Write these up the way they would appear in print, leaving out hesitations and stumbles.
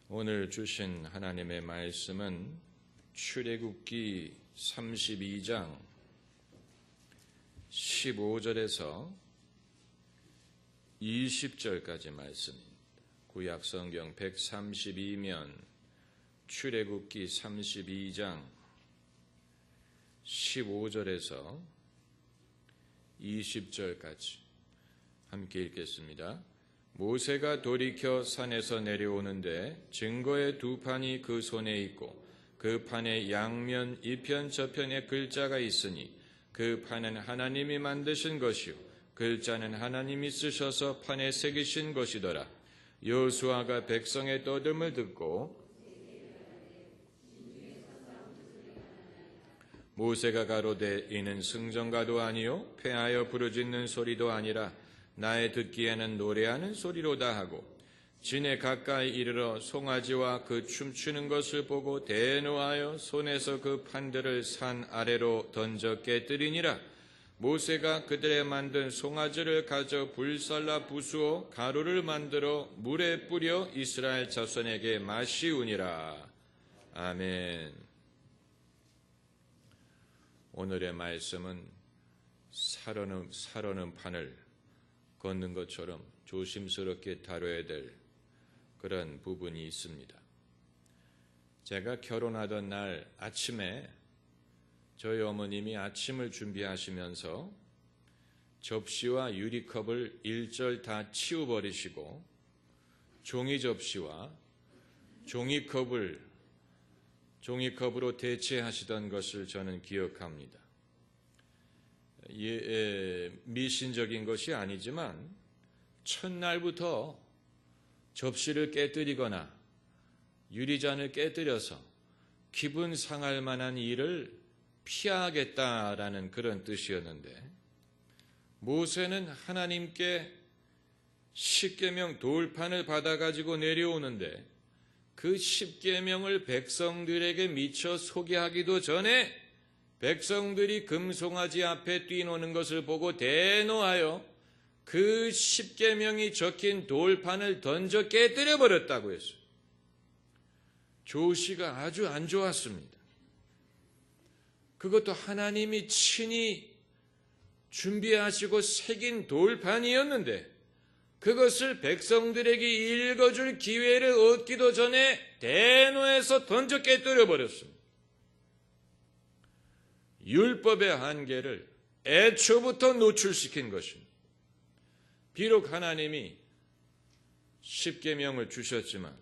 오늘 주신 하나님의 말씀은 출애굽기 32장 15절에서 20절까지 말씀입니다. 구약성경 132면 출애굽기 32장 15절에서 20절까지 함께 읽겠습니다. 모세가 돌이켜 산에서 내려오는데 증거의 두 판이 그 손에 있고 그 판의 양면 이편 저편에 글자가 있으니 그 판은 하나님이 만드신 것이요 글자는 하나님이 쓰셔서 판에 새기신 것이더라. 여호수아가 백성의 떠듦을 듣고 모세가 가로되 이는 승전가도 아니요 패하여 부르짖는 소리도 아니라 나의 듣기에는 노래하는 소리로다 하고 진에 가까이 이르러 송아지와 그 춤추는 것을 보고 대노하여 손에서 그 판들을 산 아래로 던져 깨뜨리니라. 모세가 그들의 만든 송아지를 가져 불살라 부수어 가루를 만들어 물에 뿌려 이스라엘 자손에게 마시우니라. 아멘. 오늘의 말씀은 사르는 판을 걷는 것처럼 조심스럽게 다뤄야 될 그런 부분이 있습니다. 제가 결혼하던 날 아침에 저희 어머님이 아침을 준비하시면서 접시와 유리컵을 일절 다 치워버리시고 종이 접시와 종이컵으로 대체하시던 것을 저는 기억합니다. 미신적인 것이 아니지만 첫날부터 접시를 깨뜨리거나 유리잔을 깨뜨려서 기분 상할 만한 일을 피하겠다라는 그런 뜻이었는데 모세는 하나님께 십계명 돌판을 받아가지고 내려오는데 그 십계명을 백성들에게 미처 소개하기도 전에 백성들이 금송아지 앞에 뛰노는 것을 보고 대노하여 그 십계명이 적힌 돌판을 던져 깨뜨려 버렸다고 했어요. 조시가 아주 안 좋았습니다. 그것도 하나님이 친히 준비하시고 새긴 돌판이었는데 그것을 백성들에게 읽어줄 기회를 얻기도 전에 대노해서 던져 깨뜨려 버렸습니다. 율법의 한계를 애초부터 노출시킨 것입니다. 비록 하나님이 십계명을 주셨지만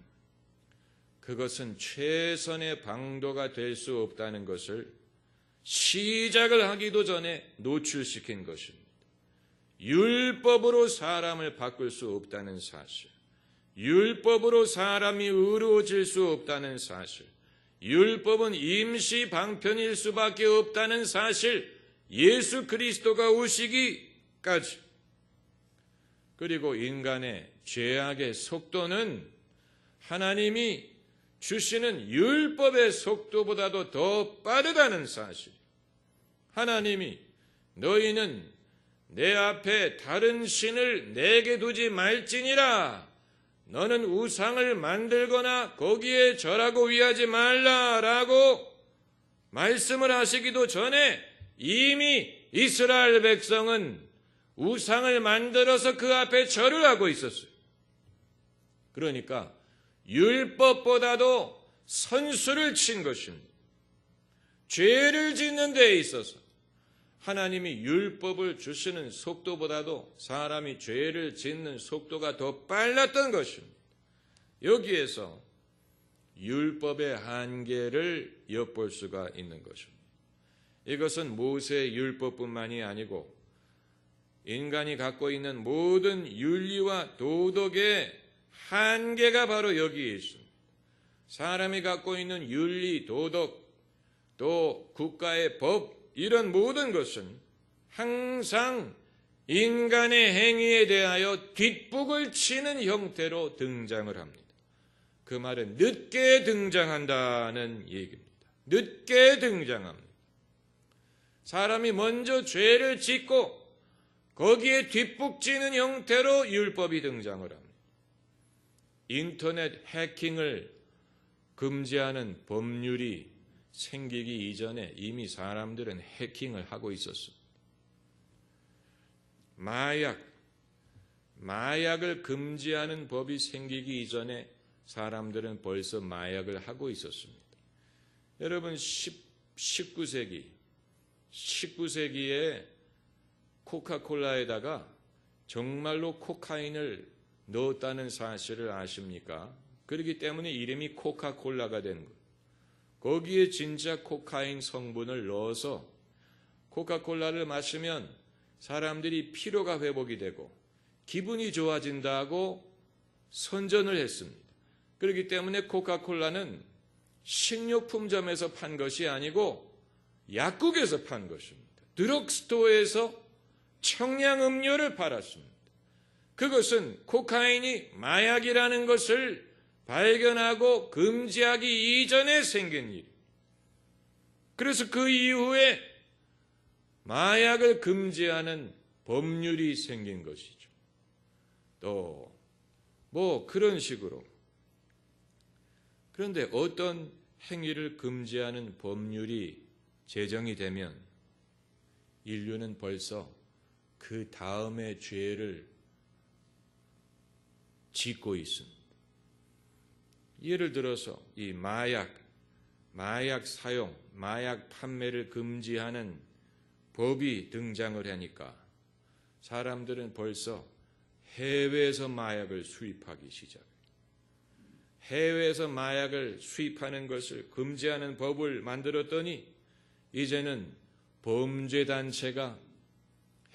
그것은 최선의 방도가 될 수 없다는 것을 시작을 하기도 전에 노출시킨 것입니다. 율법으로 사람을 바꿀 수 없다는 사실, 율법으로 사람이 의로워질 수 없다는 사실, 율법은 임시 방편일 수밖에 없다는 사실, 예수 그리스도가 오시기까지, 그리고 인간의 죄악의 속도는 하나님이 주시는 율법의 속도보다도 더 빠르다는 사실, 하나님이 너희는 내 앞에 다른 신을 내게 두지 말지니라, 너는 우상을 만들거나 거기에 절하고 위하지 말라라고 말씀을 하시기도 전에 이미 이스라엘 백성은 우상을 만들어서 그 앞에 절을 하고 있었어요. 그러니까 율법보다도 선수를 친 것입니다. 죄를 짓는 데에 있어서 하나님이 율법을 주시는 속도보다도 사람이 죄를 짓는 속도가 더 빨랐던 것입니다. 여기에서 율법의 한계를 엿볼 수가 있는 것입니다. 이것은 모세의 율법뿐만이 아니고 인간이 갖고 있는 모든 윤리와 도덕의 한계가 바로 여기에 있습니다. 사람이 갖고 있는 윤리, 도덕, 또 국가의 법, 이런 모든 것은 항상 인간의 행위에 대하여 뒷북을 치는 형태로 등장을 합니다. 그 말은 늦게 등장한다는 얘기입니다. 늦게 등장합니다. 사람이 먼저 죄를 짓고 거기에 뒷북치는 형태로 율법이 등장을 합니다. 인터넷 해킹을 금지하는 법률이 생기기 이전에 이미 사람들은 해킹을 하고 있었습니다. 마약을 금지하는 법이 생기기 이전에 사람들은 벌써 마약을 하고 있었습니다. 여러분 19세기에 코카콜라에다가 정말로 코카인을 넣었다는 사실을 아십니까? 그렇기 때문에 이름이 코카콜라가 된 거예요. 거기에 진짜 코카인 성분을 넣어서 코카콜라를 마시면 사람들이 피로가 회복이 되고 기분이 좋아진다고 선전을 했습니다. 그렇기 때문에 코카콜라는 식료품점에서 판 것이 아니고 약국에서 판 것입니다. 드럭스토어에서 청량음료를 팔았습니다. 그것은 코카인이 마약이라는 것을 발견하고 금지하기 이전에 생긴 일. 그래서 그 이후에 마약을 금지하는 법률이 생긴 것이죠. 또 뭐 그런 식으로. 그런데 어떤 행위를 금지하는 법률이 제정이 되면 인류는 벌써 그 다음의 죄를 짓고 있습니다. 예를 들어서 이 마약 사용, 마약 판매를 금지하는 법이 등장을 하니까 사람들은 벌써 해외에서 마약을 수입하기 시작해요. 해외에서 마약을 수입하는 것을 금지하는 법을 만들었더니 이제는 범죄단체가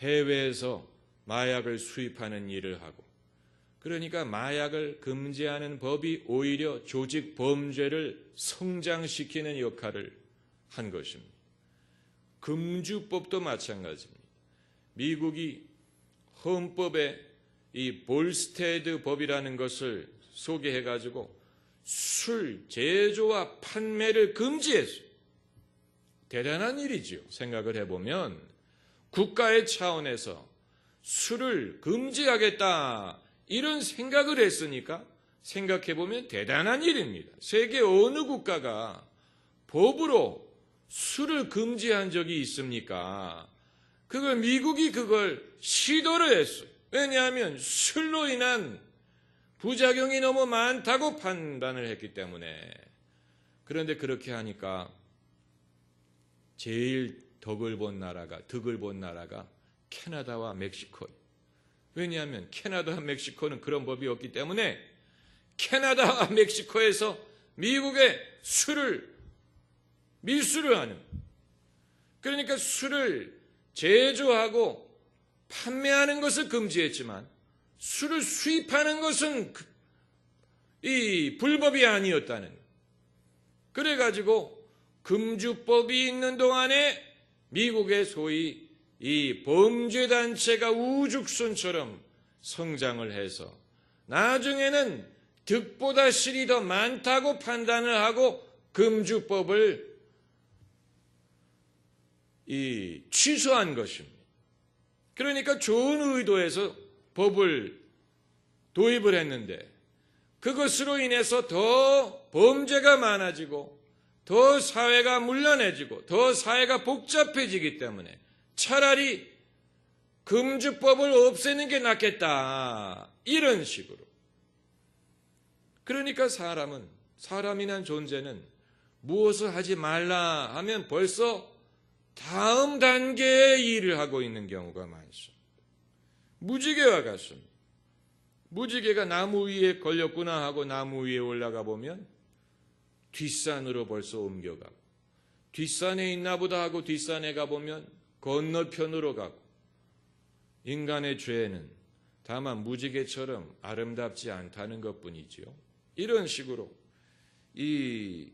해외에서 마약을 수입하는 일을 하고, 그러니까 마약을 금지하는 법이 오히려 조직 범죄를 성장시키는 역할을 한 것입니다. 금주법도 마찬가지입니다. 미국이 헌법에 이 볼스테드 법이라는 것을 소개해가지고 술 제조와 판매를 금지했어요. 대단한 일이지요. 생각을 해보면 국가의 차원에서 술을 금지하겠다 이런 생각을 했으니까 생각해보면 대단한 일입니다. 세계 어느 국가가 법으로 술을 금지한 적이 있습니까? 미국이 그걸 시도를 했어요. 왜냐하면 술로 인한 부작용이 너무 많다고 판단을 했기 때문에. 그런데 그렇게 하니까 제일 덕을 본 나라가 캐나다와 멕시코예요. 왜냐하면 캐나다와 멕시코는 그런 법이 없기 때문에 캐나다와 멕시코에서 미국의 술을 밀수를 하는, 그러니까 술을 제조하고 판매하는 것을 금지했지만 술을 수입하는 것은 이 불법이 아니었다는. 그래가지고 금주법이 있는 동안에 미국의 소위 이 범죄단체가 우죽순처럼 성장을 해서 나중에는 득보다 실이 더 많다고 판단을 하고 금주법을 취소한 것입니다. 그러니까 좋은 의도에서 법을 도입을 했는데 그것으로 인해서 더 범죄가 많아지고 더 사회가 문란해지고 더 사회가 복잡해지기 때문에 차라리 금주법을 없애는 게 낫겠다 이런 식으로. 그러니까 사람이란 존재는 무엇을 하지 말라 하면 벌써 다음 단계의 일을 하고 있는 경우가 많습니다. 무지개와 같습니다. 무지개가 나무 위에 걸렸구나 하고 나무 위에 올라가 보면 뒷산으로 벌써 옮겨가고, 뒷산에 있나 보다 하고 뒷산에 가보면 건너편으로 가고, 인간의 죄는 다만 무지개처럼 아름답지 않다는 것뿐이지요. 이런 식으로 이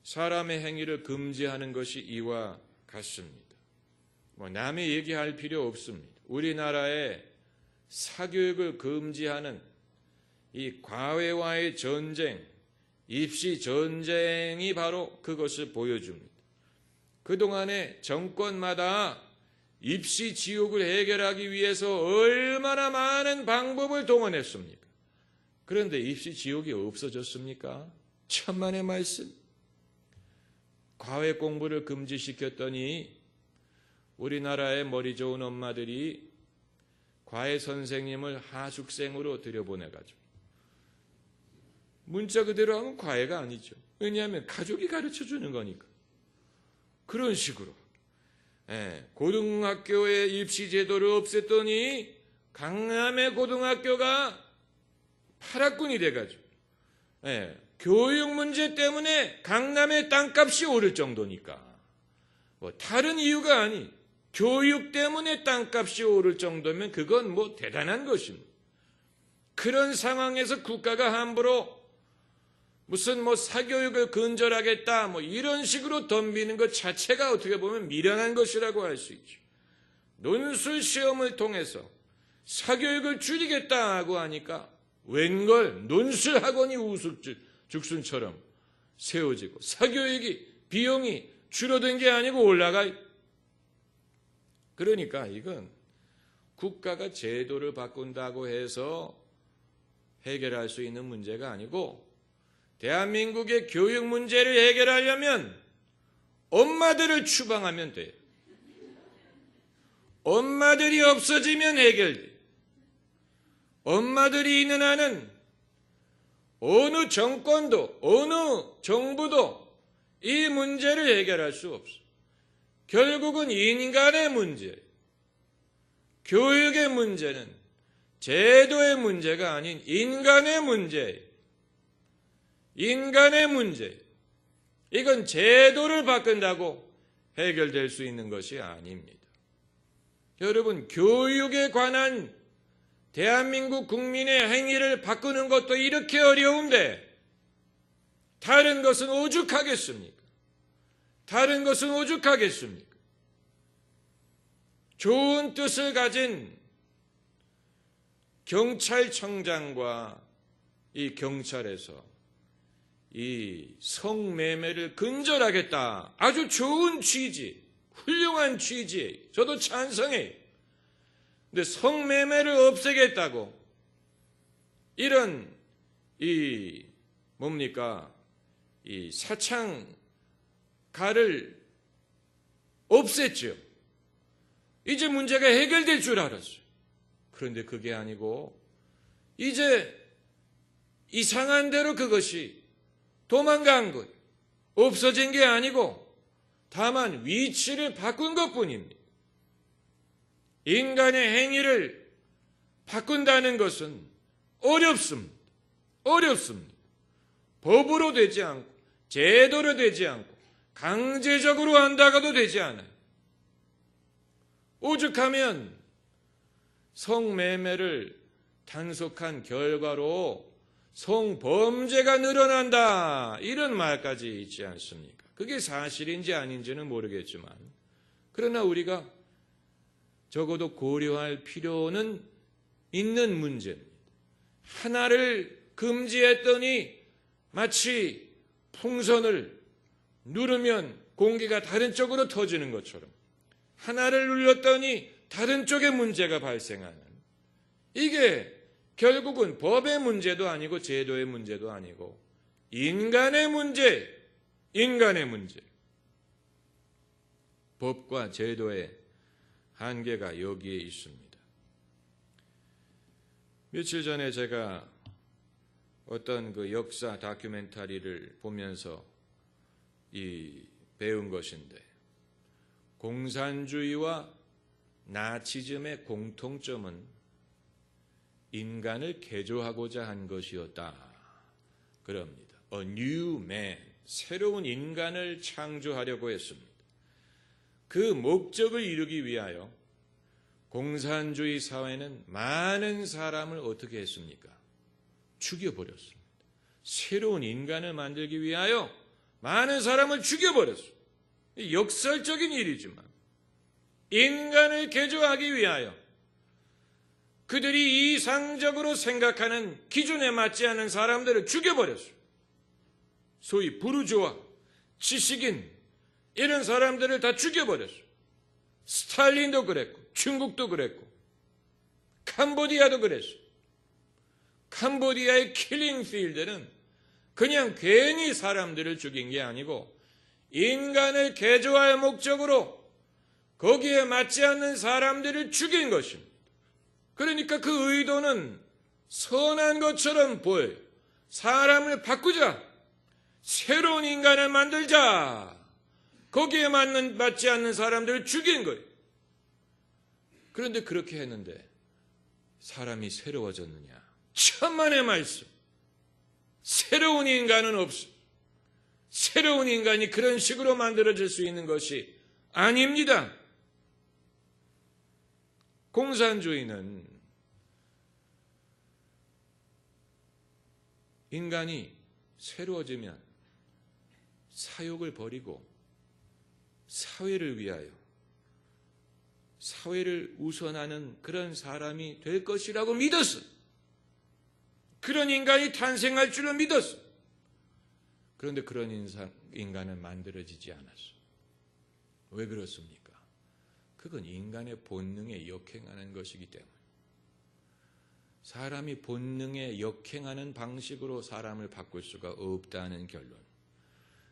사람의 행위를 금지하는 것이 이와 같습니다. 남의 얘기할 필요 없습니다. 우리나라의 사교육을 금지하는 이 과외와의 전쟁, 입시 전쟁이 바로 그것을 보여줍니다. 그동안에 정권마다 입시 지옥을 해결하기 위해서 얼마나 많은 방법을 동원했습니까? 그런데 입시 지옥이 없어졌습니까? 천만의 말씀. 과외 공부를 금지시켰더니 우리나라의 머리 좋은 엄마들이 과외 선생님을 하숙생으로 들여보내가지고 문자 그대로 하면 과외가 아니죠. 왜냐하면 가족이 가르쳐주는 거니까. 그런 식으로 고등학교의 입시 제도를 없앴더니 강남의 고등학교가 파락군이 돼가지고 교육 문제 때문에 강남의 땅값이 오를 정도니까 뭐 다른 이유가 아니 교육 때문에 땅값이 오를 정도면 그건 뭐 대단한 것입니다. 그런 상황에서 국가가 함부로 무슨 뭐 사교육을 근절하겠다 뭐 이런 식으로 덤비는 것 자체가 어떻게 보면 미련한 것이라고 할 수 있죠. 논술 시험을 통해서 사교육을 줄이겠다고 하니까 웬걸 논술 학원이 우후죽순처럼 세워지고 사교육이 비용이 줄어든 게 아니고 올라가. 그러니까 이건 국가가 제도를 바꾼다고 해서 해결할 수 있는 문제가 아니고 대한민국의 교육 문제를 해결하려면 엄마들을 추방하면 돼요. 엄마들이 없어지면 해결돼. 엄마들이 있는 한은 어느 정권도 어느 정부도 이 문제를 해결할 수 없어. 결국은 인간의 문제, 교육의 문제는 제도의 문제가 아닌 인간의 문제예요. 인간의 문제. 이건 제도를 바꾼다고 해결될 수 있는 것이 아닙니다. 여러분, 교육에 관한 대한민국 국민의 행위를 바꾸는 것도 이렇게 어려운데 다른 것은 오죽하겠습니까? 다른 것은 오죽하겠습니까? 좋은 뜻을 가진 경찰청장과 이 경찰에서 이 성매매를 근절하겠다. 아주 좋은 취지, 훌륭한 취지예요. 저도 찬성해요. 근데 성매매를 없애겠다고 이런 이 사창가를 없앴죠. 이제 문제가 해결될 줄 알았어요. 그런데 그게 아니고 이제 이상한 대로 그것이 도망간 것, 없어진 게 아니고 다만 위치를 바꾼 것뿐입니다. 인간의 행위를 바꾼다는 것은 어렵습니다. 어렵습니다. 법으로 되지 않고 제도로 되지 않고 강제적으로 한다고도 되지 않아요. 오죽하면 성매매를 단속한 결과로 성범죄가 늘어난다 이런 말까지 있지 않습니까? 그게 사실인지 아닌지는 모르겠지만 그러나 우리가 적어도 고려할 필요는 있는 문제입니다. 하나를 금지했더니 마치 풍선을 누르면 공기가 다른 쪽으로 터지는 것처럼 하나를 눌렀더니 다른 쪽에 문제가 발생하는 이게 결국은 법의 문제도 아니고 제도의 문제도 아니고 인간의 문제, 인간의 문제. 법과 제도의 한계가 여기에 있습니다. 며칠 전에 제가 어떤 그 역사 다큐멘터리를 보면서 배운 것인데 공산주의와 나치즘의 공통점은 인간을 개조하고자 한 것이었다. 그럽니다. A new man, 새로운 인간을 창조하려고 했습니다. 그 목적을 이루기 위하여 공산주의 사회는 많은 사람을 어떻게 했습니까? 죽여버렸습니다. 새로운 인간을 만들기 위하여 많은 사람을 죽여버렸습니다. 역설적인 일이지만 인간을 개조하기 위하여 그들이 이상적으로 생각하는 기준에 맞지 않는 사람들을 죽여버렸어요. 소위 부르주아, 지식인 이런 사람들을 다 죽여버렸어요. 스탈린도 그랬고 중국도 그랬고 캄보디아도 그랬어요. 캄보디아의 킬링필드는 그냥 괜히 사람들을 죽인 게 아니고 인간을 개조할 목적으로 거기에 맞지 않는 사람들을 죽인 것입니다. 그러니까 그 의도는 선한 것처럼 보여요. 사람을 바꾸자. 새로운 인간을 만들자. 거기에 맞지 않는 사람들을 죽인 거예요. 그런데 그렇게 했는데 사람이 새로워졌느냐? 천만의 말씀. 새로운 인간은 없어. 새로운 인간이 그런 식으로 만들어질 수 있는 것이 아닙니다. 공산주의는 인간이 새로워지면 사욕을 버리고 사회를 위하여 사회를 우선하는 그런 사람이 될 것이라고 믿었어. 그런 인간이 탄생할 줄을 믿었어. 그런데 그런 인간은 만들어지지 않았어. 왜 그렇습니까? 그건 인간의 본능에 역행하는 것이기 때문에. 사람이 본능에 역행하는 방식으로 사람을 바꿀 수가 없다는 결론.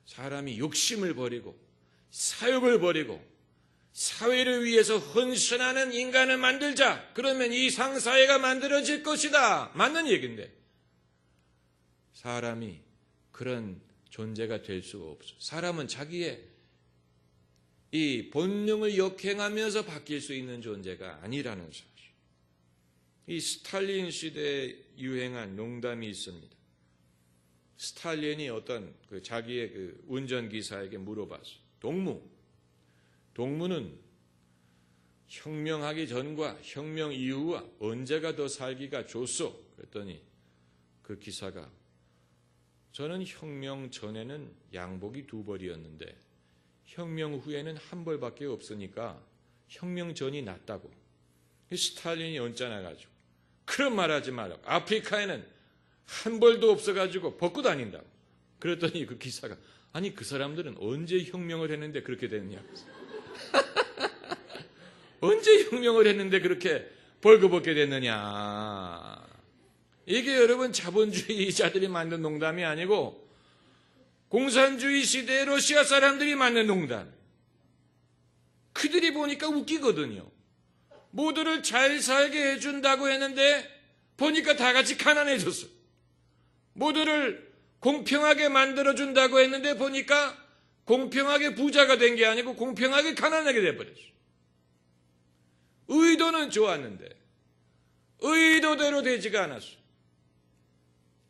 사람이 욕심을 버리고 사욕을 버리고 사회를 위해서 헌신하는 인간을 만들자. 그러면 이 상사회가 만들어질 것이다. 맞는 얘기인데 사람이 그런 존재가 될 수가 없어. 사람은 자기의 이 본능을 역행하면서 바뀔 수 있는 존재가 아니라는 사실. 이 스탈린 시대에 유행한 농담이 있습니다. 스탈린이 어떤 자기의 그 운전기사에게 물어봤어. 동무는 혁명하기 전과 혁명 이후와 언제가 더 살기가 좋소? 그랬더니 그 기사가 저는 혁명 전에는 양복이 2벌이었는데 혁명 후에는 1벌밖에 없으니까 혁명 전이 낫다고. 스탈린이 언짢아가지고 그런 말하지 말라고. 아프리카에는 1벌도 없어가지고 벗고 다닌다고. 그랬더니 그 기사가 아니 그 사람들은 언제 혁명을 했는데 그렇게 됐느냐. 언제 혁명을 했는데 그렇게 벌거벗게 됐느냐. 이게 여러분 자본주의자들이 만든 농담이 아니고 공산주의 시대의 러시아 사람들이 만든 농담. 그들이 보니까 웃기거든요. 모두를 잘 살게 해준다고 했는데 보니까 다 같이 가난해졌어. 모두를 공평하게 만들어준다고 했는데 보니까 공평하게 부자가 된 게 아니고 공평하게 가난하게 돼버렸어. 의도는 좋았는데 의도대로 되지가 않았어.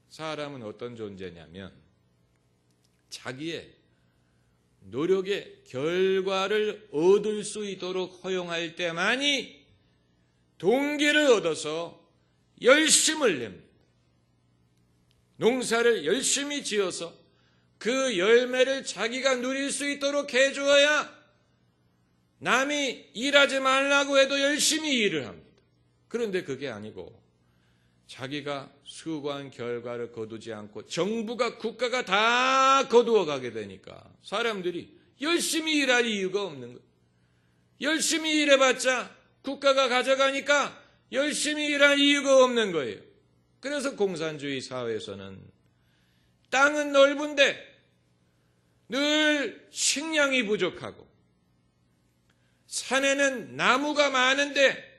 사람은 어떤 존재냐면 자기의 노력의 결과를 얻을 수 있도록 허용할 때만이 동기를 얻어서 열심을 냅니다. 농사를 열심히 지어서 그 열매를 자기가 누릴 수 있도록 해줘야 남이 일하지 말라고 해도 열심히 일을 합니다. 그런데 그게 아니고 자기가 수고한 결과를 거두지 않고 정부가 국가가 다 거두어 가게 되니까 사람들이 열심히 일할 이유가 없는 거예요. 열심히 일해봤자 국가가 가져가니까 열심히 일할 이유가 없는 거예요. 그래서 공산주의 사회에서는 땅은 넓은데 늘 식량이 부족하고 산에는 나무가 많은데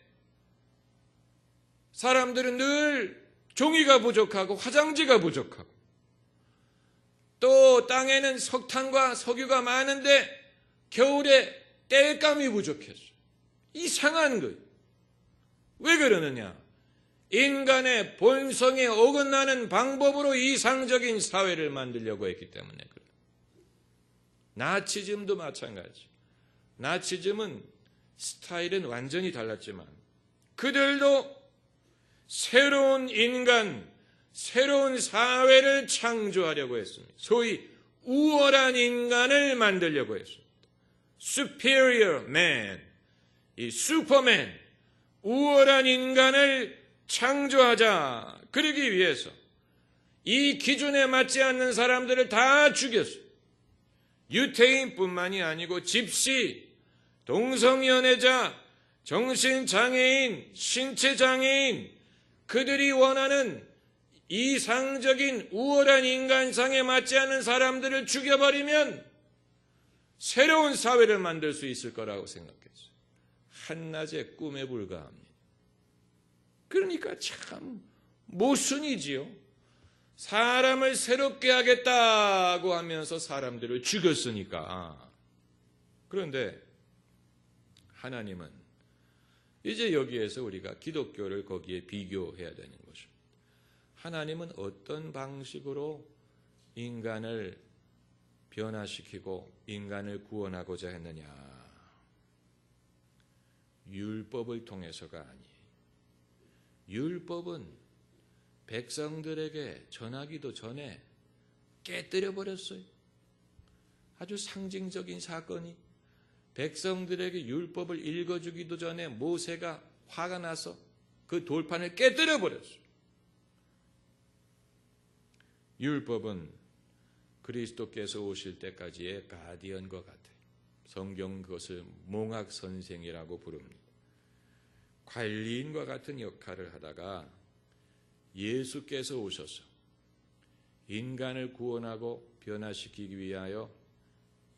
사람들은 늘 종이가 부족하고 화장지가 부족하고 또 땅에는 석탄과 석유가 많은데 겨울에 땔감이 부족했어. 이상한 거예요. 왜 그러느냐? 인간의 본성에 어긋나는 방법으로 이상적인 사회를 만들려고 했기 때문에 그래요. 나치즘도 마찬가지. 나치즘은 스타일은 완전히 달랐지만 그들도 새로운 인간, 새로운 사회를 창조하려고 했습니다. 소위 우월한 인간을 만들려고 했습니다. superior man, 이 슈퍼맨, 우월한 인간을 창조하자. 그러기 위해서 이 기준에 맞지 않는 사람들을 다 죽였어요. 유태인뿐만이 아니고 집시, 동성연애자, 정신장애인, 신체장애인, 그들이 원하는 이상적인 우월한 인간상에 맞지 않는 사람들을 죽여버리면 새로운 사회를 만들 수 있을 거라고 생각했어요. 한낮의 꿈에 불과합니다. 그러니까 참 모순이지요. 사람을 새롭게 하겠다고 하면서 사람들을 죽였으니까. 그런데 하나님은 이제 여기에서 우리가 기독교를 거기에 비교해야 되는 것입니다. 하나님은 어떤 방식으로 인간을 변화시키고 인간을 구원하고자 했느냐? 율법을 통해서가 아니에요. 율법은 백성들에게 전하기도 전에 깨뜨려 버렸어요. 아주 상징적인 사건이 백성들에게 율법을 읽어주기도 전에 모세가 화가 나서 그 돌판을 깨뜨려 버렸어요. 율법은 그리스도께서 오실 때까지의 가디언과 같아요. 성경 그것을 몽학 선생이라고 부릅니다. 관리인과 같은 역할을 하다가 예수께서 오셔서 인간을 구원하고 변화시키기 위하여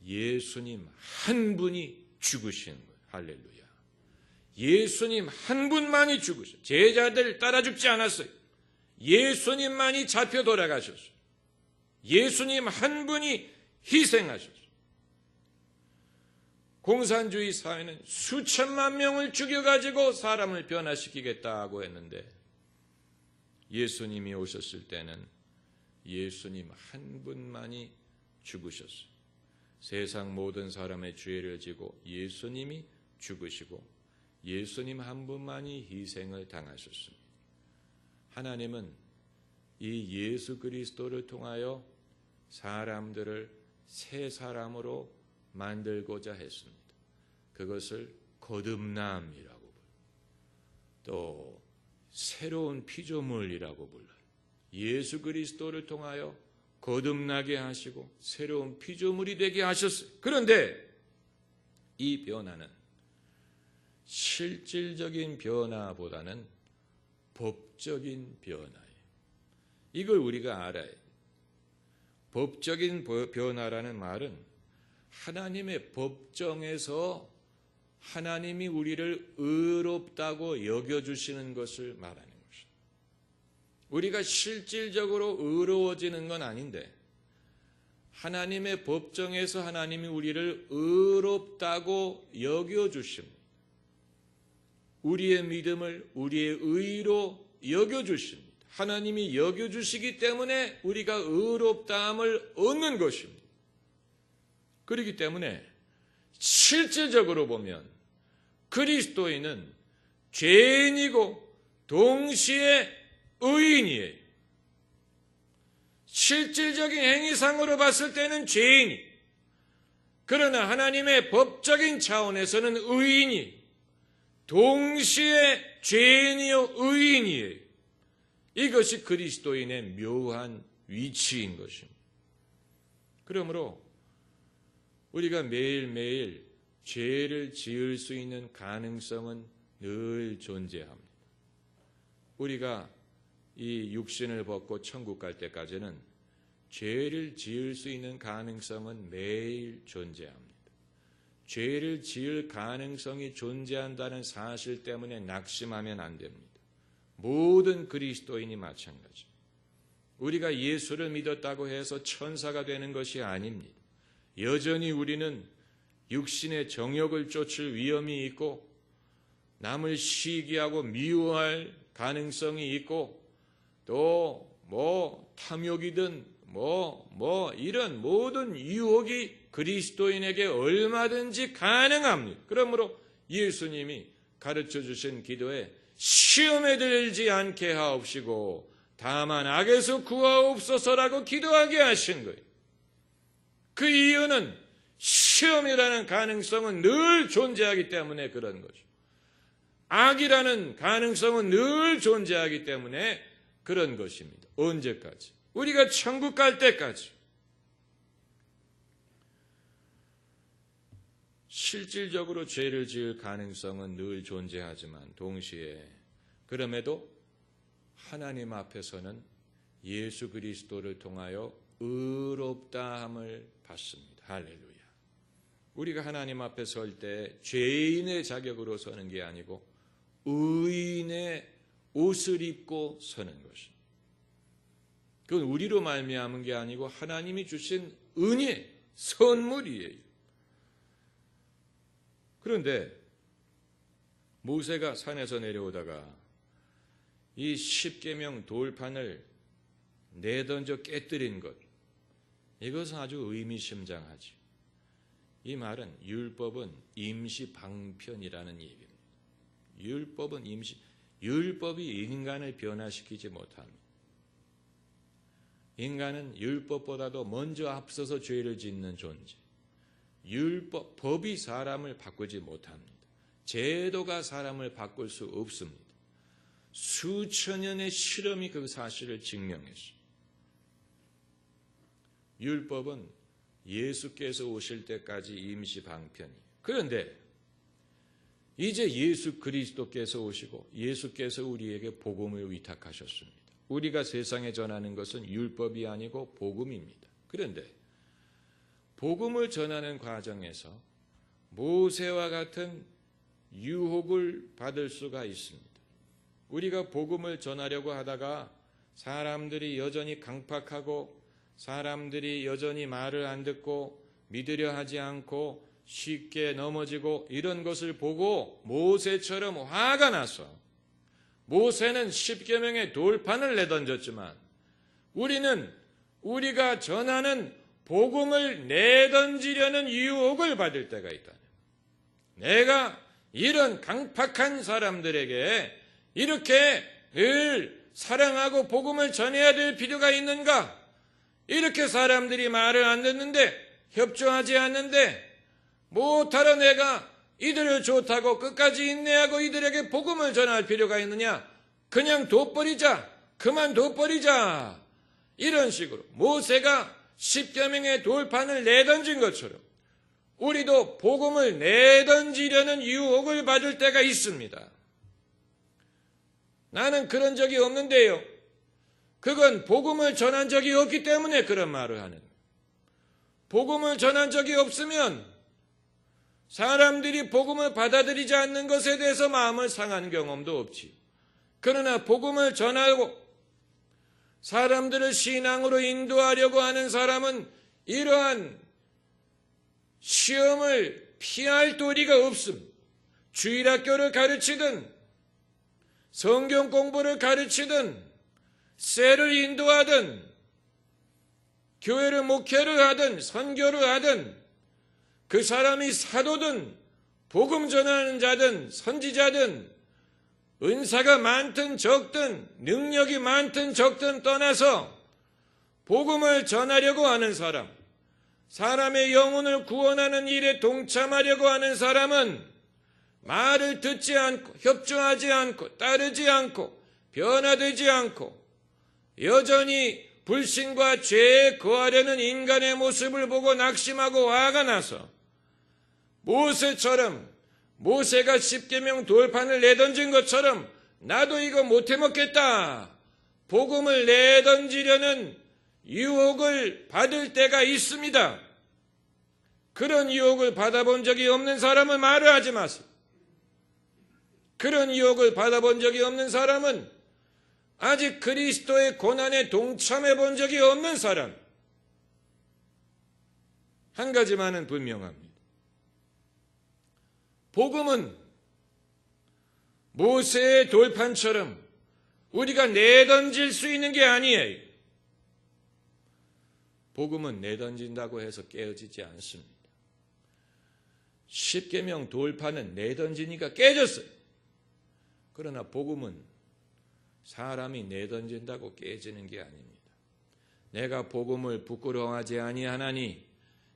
예수님 한 분이 죽으신 거예요. 할렐루야. 예수님 한 분만이 죽으셨어요. 제자들 따라 죽지 않았어요. 예수님만이 잡혀 돌아가셨어요. 예수님 한 분이 희생하셨어요. 공산주의 사회는 수천만 명을 죽여가지고 사람을 변화시키겠다고 했는데 예수님이 오셨을 때는 예수님 한 분만이 죽으셨어요. 세상 모든 사람의 죄를 지고 예수님이 죽으시고 예수님 한 분만이 희생을 당하셨습니다. 하나님은 이 예수 그리스도를 통하여 사람들을 새 사람으로 만들고자 했습니다. 그것을 거듭남이라고 불러요. 또 새로운 피조물이라고 불러요. 예수 그리스도를 통하여 거듭나게 하시고 새로운 피조물이 되게 하셨어요. 그런데 이 변화는 실질적인 변화보다는 법적인 변화예요. 이걸 우리가 알아야 해요. 법적인 변화라는 말은 하나님의 법정에서 하나님이 우리를 의롭다고 여겨주시는 것을 말하는 것입니다. 우리가 실질적으로 의로워지는 건 아닌데 하나님의 법정에서 하나님이 우리를 의롭다고 여겨주십니다. 우리의 믿음을 우리의 의로 여겨주십니다. 하나님이 여겨주시기 때문에 우리가 의롭다함을 얻는 것입니다. 그렇기 때문에 실질적으로 보면 그리스도인은 죄인이고 동시에 의인이에요. 실질적인 행위상으로 봤을 때는 죄인이, 그러나 하나님의 법적인 차원에서는 의인이, 동시에 죄인이요 의인이에요. 이것이 그리스도인의 묘한 위치인 것입니다. 그러므로 우리가 매일매일 죄를 지을 수 있는 가능성은 늘 존재합니다. 우리가 이 육신을 벗고 천국 갈 때까지는 죄를 지을 수 있는 가능성은 매일 존재합니다. 죄를 지을 가능성이 존재한다는 사실 때문에 낙심하면 안 됩니다. 모든 그리스도인이 마찬가지입니다. 우리가 예수를 믿었다고 해서 천사가 되는 것이 아닙니다. 여전히 우리는 육신의 정욕을 쫓을 위험이 있고 남을 시기하고 미워할 가능성이 있고 또 탐욕이든 이런 모든 유혹이 그리스도인에게 얼마든지 가능합니다. 그러므로 예수님이 가르쳐 주신 기도에 시험에 들지 않게 하옵시고 다만 악에서 구하옵소서라고 기도하게 하신 거예요. 그 이유는 시험이라는 가능성은 늘 존재하기 때문에 그런 거죠. 악이라는 가능성은 늘 존재하기 때문에 그런 것입니다. 언제까지? 우리가 천국 갈 때까지. 실질적으로 죄를 지을 가능성은 늘 존재하지만 동시에 그럼에도 하나님 앞에서는 예수 그리스도를 통하여 의롭다함을 받습니다. 할렐루야. 우리가 하나님 앞에 설 때 죄인의 자격으로 서는 게 아니고 의인의 옷을 입고 서는 것입니다. 그건 우리로 말미암은 게 아니고 하나님이 주신 은혜, 선물이에요. 그런데 모세가 산에서 내려오다가 이 십계명 돌판을 내던져 깨뜨린 것, 이것은 아주 의미심장하죠. 이 말은 율법은 임시 방편이라는 얘기입니다. 율법이 인간을 변화시키지 못합니다. 인간은 율법보다도 먼저 앞서서 죄를 짓는 존재. 법이 사람을 바꾸지 못합니다. 제도가 사람을 바꿀 수 없습니다. 수천 년의 실험이 그 사실을 증명했습니다. 율법은 예수께서 오실 때까지 임시 방편이에요. 그런데 이제 예수 그리스도께서 오시고 예수께서 우리에게 복음을 위탁하셨습니다. 우리가 세상에 전하는 것은 율법이 아니고 복음입니다. 그런데 복음을 전하는 과정에서 모세와 같은 유혹을 받을 수가 있습니다. 우리가 복음을 전하려고 하다가 사람들이 여전히 강팍하고 사람들이 여전히 말을 안 듣고 믿으려 하지 않고 쉽게 넘어지고 이런 것을 보고 모세처럼 화가 나서 모세는 십계명의 돌판을 내던졌지만 우리는 우리가 전하는 복음을 내던지려는 유혹을 받을 때가 있다. 내가 이런 강팍한 사람들에게 이렇게 늘 사랑하고 복음을 전해야 될 필요가 있는가? 이렇게 사람들이 말을 안 듣는데 협조하지 않는데 못하러 내가 이들을 좋다고 끝까지 인내하고 이들에게 복음을 전할 필요가 있느냐? 그냥 둬버리자. 그만 둬버리자. 이런 식으로 모세가 십계명의 돌판을 내던진 것처럼 우리도 복음을 내던지려는 유혹을 받을 때가 있습니다. 나는 그런 적이 없는데요. 그건 복음을 전한 적이 없기 때문에 그런 말을 하는 거예요. 복음을 전한 적이 없으면 사람들이 복음을 받아들이지 않는 것에 대해서 마음을 상한 경험도 없지. 그러나 복음을 전하고 사람들을 신앙으로 인도하려고 하는 사람은 이러한 시험을 피할 도리가 없음. 주일학교를 가르치든 성경 공부를 가르치든 셀을 인도하든 교회를 목회를 하든 선교를 하든 그 사람이 사도든 복음 전하는 자든 선지자든 은사가 많든 적든 능력이 많든 적든 떠나서 복음을 전하려고 하는 사람, 사람의 영혼을 구원하는 일에 동참하려고 하는 사람은 말을 듣지 않고 협조하지 않고 따르지 않고 변화되지 않고 여전히 불신과 죄에 거하려는 인간의 모습을 보고 낙심하고 화가 나서 모세처럼 모세가 십계명 돌판을 내던진 것처럼 나도 이거 못해 먹겠다. 복음을 내던지려는 유혹을 받을 때가 있습니다. 그런 유혹을 받아본 적이 없는 사람은 말을 하지 마세요. 그런 유혹을 받아본 적이 없는 사람은 아직 그리스도의 고난에 동참해 본 적이 없는 사람. 한 가지만은 분명합니다. 복음은 모세의 돌판처럼 우리가 내던질 수 있는 게 아니에요. 복음은 내던진다고 해서 깨어지지 않습니다. 십계명 돌판은 내던지니까 깨졌어요. 그러나 복음은 사람이 내던진다고 깨지는 게 아닙니다. 내가 복음을 부끄러워하지 아니하나니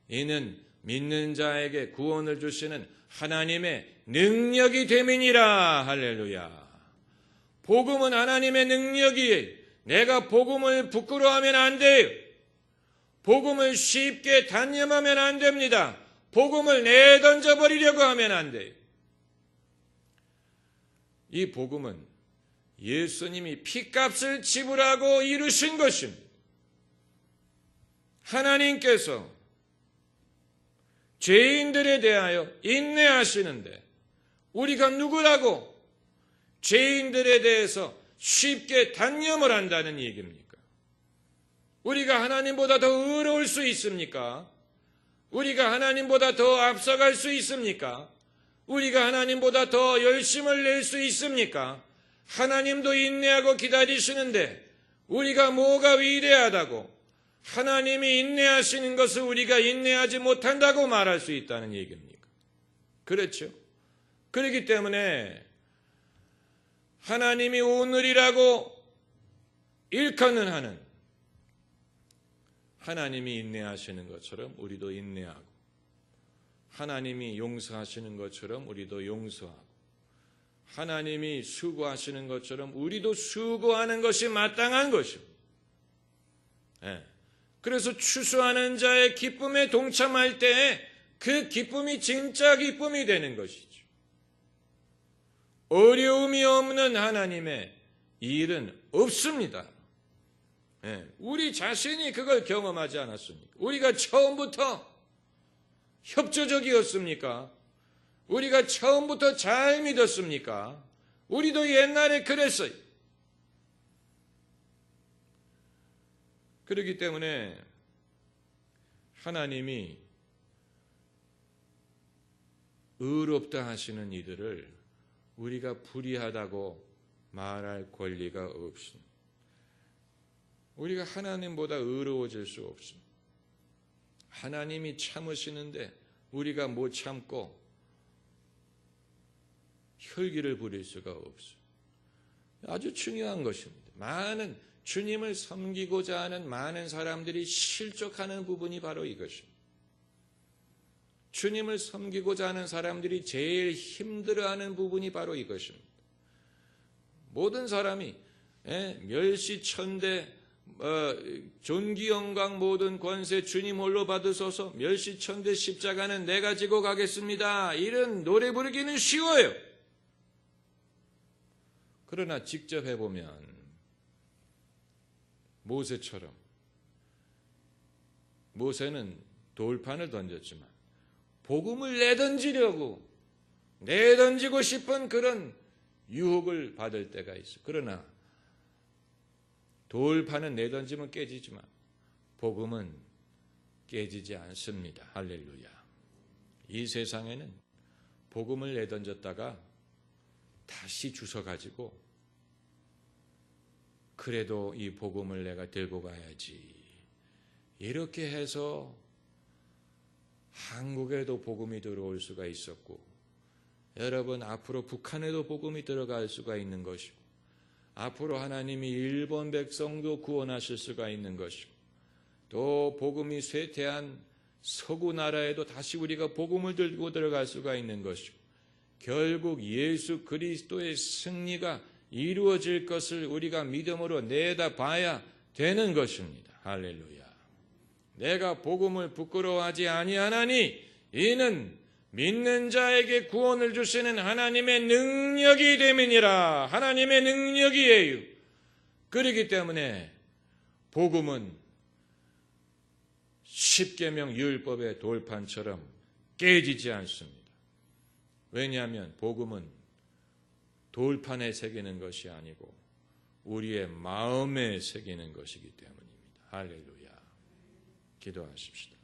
이는 믿는 자에게 구원을 주시는 하나님의 능력이 됨이니라. 할렐루야. 복음은 하나님의 능력이에요. 내가 복음을 부끄러워하면 안 돼요. 복음을 쉽게 단념하면 안 됩니다. 복음을 내던져 버리려고 하면 안 돼요. 이 복음은 예수님이 피값을 지불하고 이루신 것입니다. 하나님께서 죄인들에 대하여 인내하시는데 우리가 누구라고 죄인들에 대해서 쉽게 단념을 한다는 얘기입니까? 우리가 하나님보다 더 의로울 수 있습니까? 우리가 하나님보다 더 앞서갈 수 있습니까? 우리가 하나님보다 더 열심을 낼 수 있습니까? 하나님도 인내하고 기다리시는데 우리가 뭐가 위대하다고 하나님이 인내하시는 것을 우리가 인내하지 못한다고 말할 수 있다는 얘기입니까? 그렇죠? 그렇기 때문에 하나님이 오늘이라고 일컫는 하는 하나님이 인내하시는 것처럼 우리도 인내하고 하나님이 용서하시는 것처럼 우리도 용서하고 하나님이 수고하시는 것처럼 우리도 수고하는 것이 마땅한 것입니다. 그래서 추수하는 자의 기쁨에 동참할 때 그 기쁨이 진짜 기쁨이 되는 것이죠. 어려움이 없는 하나님의 일은 없습니다. 우리 자신이 그걸 경험하지 않았습니까? 우리가 처음부터 협조적이었습니까? 우리가 처음부터 잘 믿었습니까? 우리도 옛날에 그랬어요. 그렇기 때문에 하나님이 의롭다 하시는 이들을 우리가 불의하다고 말할 권리가 없습니다. 우리가 하나님보다 의로워질 수 없습니다. 하나님이 참으시는데 우리가 못 참고 혈기를 부릴 수가 없어요. 아주 중요한 것입니다. 많은 주님을 섬기고자 하는 많은 사람들이 실족하는 부분이 바로 이것입니다. 주님을 섬기고자 하는 사람들이 제일 힘들어하는 부분이 바로 이것입니다. 모든 사람이 멸시천대 존귀 영광 모든 권세 주님 홀로 받으소서 멸시천대 십자가는 내가 지고 가겠습니다. 이런 노래 부르기는 쉬워요. 그러나 직접 해보면 모세처럼 모세는 돌판을 던졌지만 복음을 내던지고 싶은 그런 유혹을 받을 때가 있어. 그러나 돌판은 내던지면 깨지지만 복음은 깨지지 않습니다. 할렐루야. 이 세상에는 복음을 내던졌다가 다시 주워가지고 그래도 이 복음을 내가 들고 가야지. 이렇게 해서 한국에도 복음이 들어올 수가 있었고 여러분 앞으로 북한에도 복음이 들어갈 수가 있는 것이고 앞으로 하나님이 일본 백성도 구원하실 수가 있는 것이고 또 복음이 쇠퇴한 서구 나라에도 다시 우리가 복음을 들고 들어갈 수가 있는 것이고 결국 예수 그리스도의 승리가 이루어질 것을 우리가 믿음으로 내다봐야 되는 것입니다. 할렐루야. 내가 복음을 부끄러워하지 아니하나니 이는 믿는 자에게 구원을 주시는 하나님의 능력이 됨이니라. 하나님의 능력이에요. 그렇기 때문에 복음은 십계명 율법의 돌판처럼 깨지지 않습니다. 왜냐하면 복음은 돌판에 새기는 것이 아니고 우리의 마음에 새기는 것이기 때문입니다. 할렐루야. 기도하십시다.